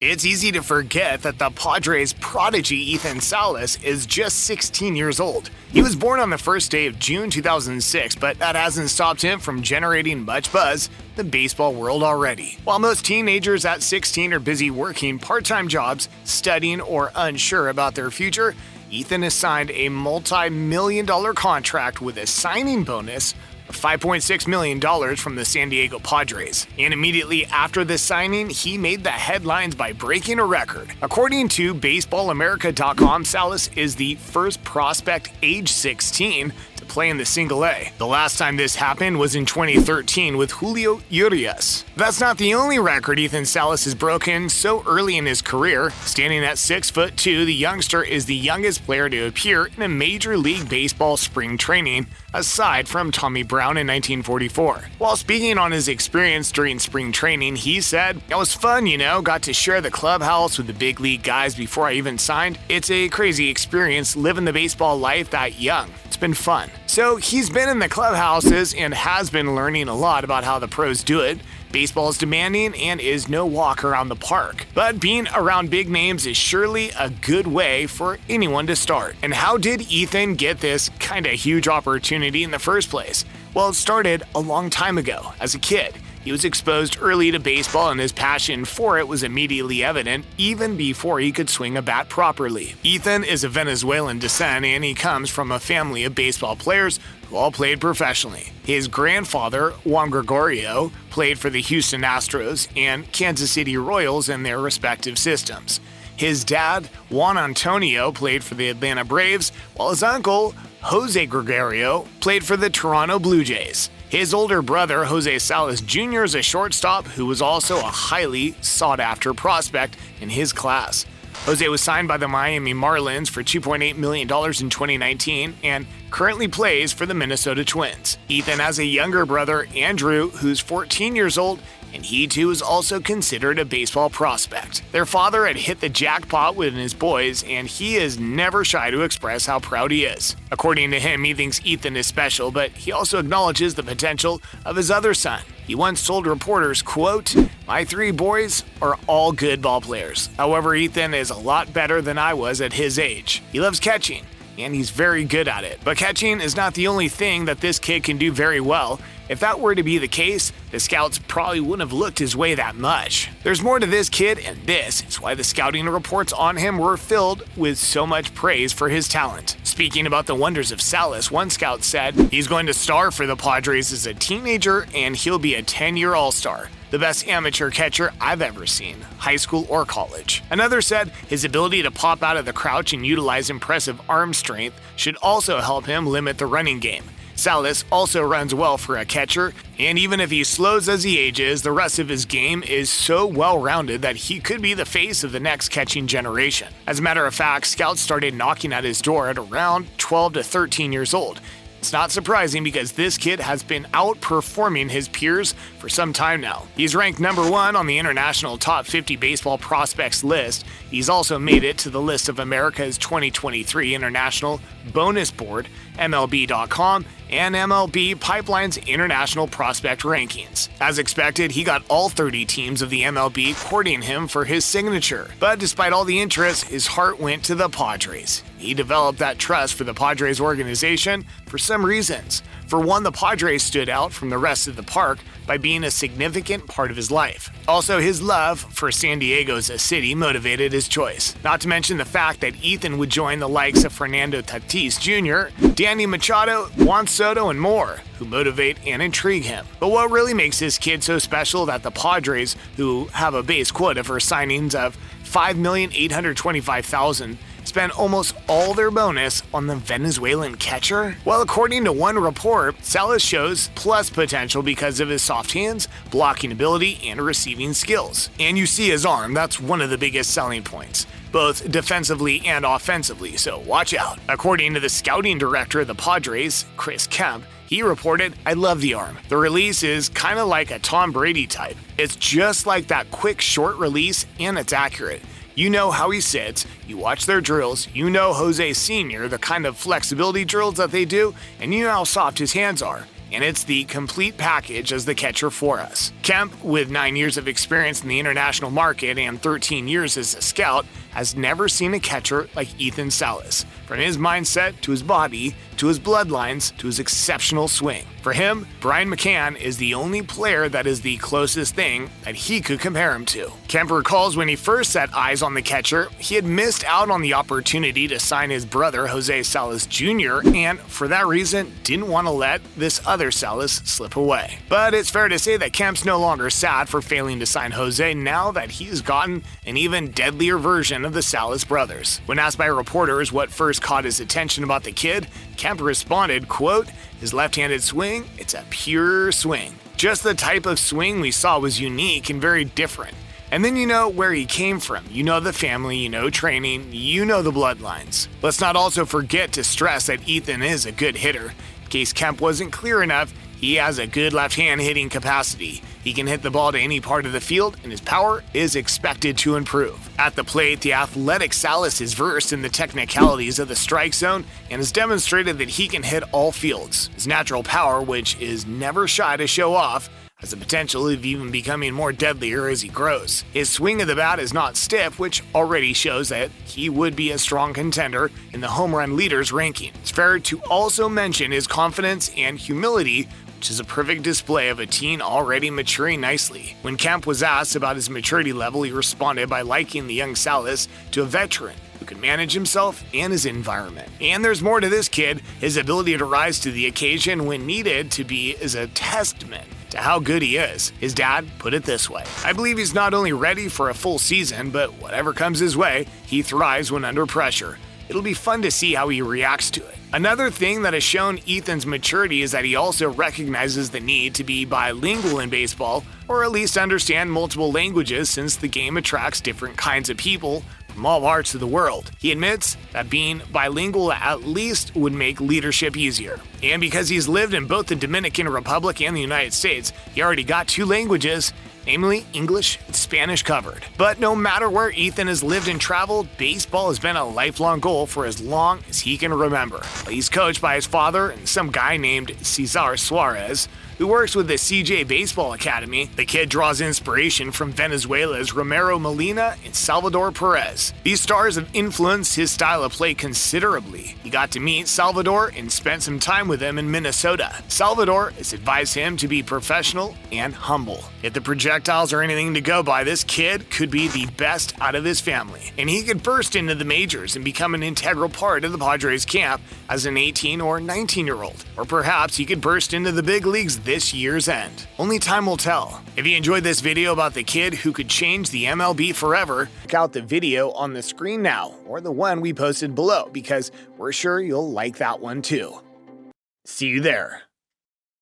It's easy to forget that the Padres' prodigy Ethan Salas is just 16 years old. He was born on the first day of June 2006, but that hasn't stopped him from generating much buzz in the baseball world already. While most teenagers at 16 are busy working part-time jobs, studying, or unsure about their future, Ethan has signed a multi-million-dollar contract with a signing bonus of $5.6 million from the San Diego Padres. And immediately after this signing, he made the headlines by breaking a record. According to BaseballAmerica.com, Salas is the first prospect age 16 to play in the Single A. The last time this happened was in 2013 with Julio Urias. That's not the only record Ethan Salas has broken so early in his career. Standing at 6'2", the youngster is the youngest player to appear in a Major League Baseball spring training, aside from Tommy Brown in 1944. While speaking on his experience during spring training, he said, "It was fun, got to share the clubhouse with the big league guys before I even signed. It's a crazy experience living the baseball life that young. It's been fun." So he's been in the clubhouses and has been learning a lot about how the pros do it. Baseball is demanding and is no walk around the park. But being around big names is surely a good way for anyone to start. And how did Ethan get this kinda huge opportunity in the first place? Well, it started a long time ago. As a kid, he was exposed early to baseball and his passion for it was immediately evident even before he could swing a bat properly. Ethan is of Venezuelan descent and he comes from a family of baseball players who all played professionally. His grandfather, Juan Gregorio, played for the Houston Astros and Kansas City Royals in their respective systems. His dad, Juan Antonio, played for the Atlanta Braves, while his uncle, Jose Gregorio, played for the Toronto Blue Jays. His older brother, Jose Salas Jr., is a shortstop who was also a highly sought-after prospect in his class. Jose was signed by the Miami Marlins for $2.8 million in 2019 and currently plays for the Minnesota Twins. Ethan has a younger brother, Andrew, who's 14 years old, and he too is also considered a baseball prospect. Their father had hit the jackpot with his boys, and he is never shy to express how proud he is. According to him, he thinks Ethan is special, but he also acknowledges the potential of his other son. He once told reporters, quote, "My three boys are all good ball players. However, Ethan is a lot better than I was at his age. He loves catching, and he's very good at it. But catching is not the only thing that this kid can do very well. If that were to be the case, the scouts probably wouldn't have looked his way that much. There's more to this kid, and this is why the scouting reports on him were filled with so much praise for his talent." Speaking about the wonders of Salas, one scout said, "He's going to star for the Padres as a teenager, and he'll be a 10-year All-Star. The best amateur catcher I've ever seen, high school or college." Another said his ability to pop out of the crouch and utilize impressive arm strength should also help him limit the running game. Salas also runs well for a catcher, and even if he slows as he ages, the rest of his game is so well-rounded that he could be the face of the next catching generation. As a matter of fact, scouts started knocking at his door at around 12 to 13 years old. It's not surprising because this kid has been outperforming his peers for some time now. He's ranked number 1 on the International Top 50 Baseball Prospects list. He's also made it to the list of America's 2023 International Bonus Board, MLB.com, and MLB Pipeline's International Prospect Rankings. As expected, he got all 30 teams of the MLB courting him for his signature. But despite all the interest, his heart went to the Padres. He developed that trust for the Padres organization for some reasons. For one, the Padres stood out from the rest of the park by being a significant part of his life. Also, his love for San Diego as a city motivated his choice. Not to mention the fact that Ethan would join the likes of Fernando Tatis Jr., Danny Machado, Juan Soto, and more, who motivate and intrigue him. But what really makes this kid so special that the Padres, who have a base quota for signings of $5,825,000, spent almost all their bonus on the Venezuelan catcher? Well, according to one report, Salas shows plus potential because of his soft hands, blocking ability, and receiving skills. And you see his arm, that's one of the biggest selling points, both defensively and offensively, so watch out. According to the scouting director of the Padres, Chris Kemp, he reported, "I love the arm. The release is kind of like a Tom Brady type. It's just like that quick short release and it's accurate. You know how he sits, you watch their drills, you know Jose Sr., the kind of flexibility drills that they do, and you know how soft his hands are. and it's the complete package as the catcher for us. Kemp, with 9 years of experience in the international market and 13 years as a scout, has never seen a catcher like Ethan Salas. From his mindset to his body, to his bloodlines, to his exceptional swing. For him, Brian McCann is the only player that is the closest thing that he could compare him to. Kemp recalls when he first set eyes on the catcher, he had missed out on the opportunity to sign his brother Jose Salas Jr. and, for that reason, didn't want to let this other Salas slip away. But it's fair to say that Kemp's no longer sad for failing to sign Jose now that he's gotten an even deadlier version of the Salas brothers. When asked by reporters what first caught his attention about the kid, Kemp responded, quote, "His left-handed swing, it's a pure swing. Just the type of swing we saw was unique and very different. And then you know where he came from. You know the family, you know training, you know the bloodlines." Let's not also forget to stress that Ethan is a good hitter. In case Kemp wasn't clear enough, he has a good left-hand hitting capacity. He can hit the ball to any part of the field, and his power is expected to improve. At the plate, the athletic Salas is versed in the technicalities of the strike zone and has demonstrated that he can hit all fields. His natural power, which is never shy to show off, has the potential of even becoming more deadlier as he grows. His swing of the bat is not stiff, which already shows that he would be a strong contender in the home run leaders ranking. It's fair to also mention his confidence and humility, which is a perfect display of a teen already maturing nicely. When Kemp was asked about his maturity level, he responded by liking the young Salas to a veteran who can manage himself and his environment. And there's more to this kid. His ability to rise to the occasion when needed to be is a testament to how good he is. His dad put it this way: "I believe he's not only ready for a full season, but whatever comes his way, he thrives when under pressure. It'll be fun to see how he reacts to it." Another thing that has shown Ethan's maturity is that he also recognizes the need to be bilingual in baseball, or at least understand multiple languages, since the game attracts different kinds of people from all parts of the world. He admits that being bilingual at least would make leadership easier. And because he's lived in both the Dominican Republic and the United States, he already got 2 languages, namely English and Spanish, covered. But no matter where Ethan has lived and traveled, baseball has been a lifelong goal for as long as he can remember. He's coached by his father and some guy named Cesar Suarez, who works with the CJ Baseball Academy. The kid draws inspiration from Venezuela's Romero Molina and Salvador Perez. These stars have influenced his style of play considerably. He got to meet Salvador and spent some time with him in Minnesota. Salvador has advised him to be professional and humble. If the projectiles are anything to go by, this kid could be the best out of his family, and he could burst into the majors and become an integral part of the Padres camp as an 18 or 19-year-old. Or perhaps he could burst into the big leagues this year's end. Only time will tell. If you enjoyed this video about the kid who could change the MLB forever, check out the video on the screen now, or the one we posted below, because we're sure you'll like that one too. See you there.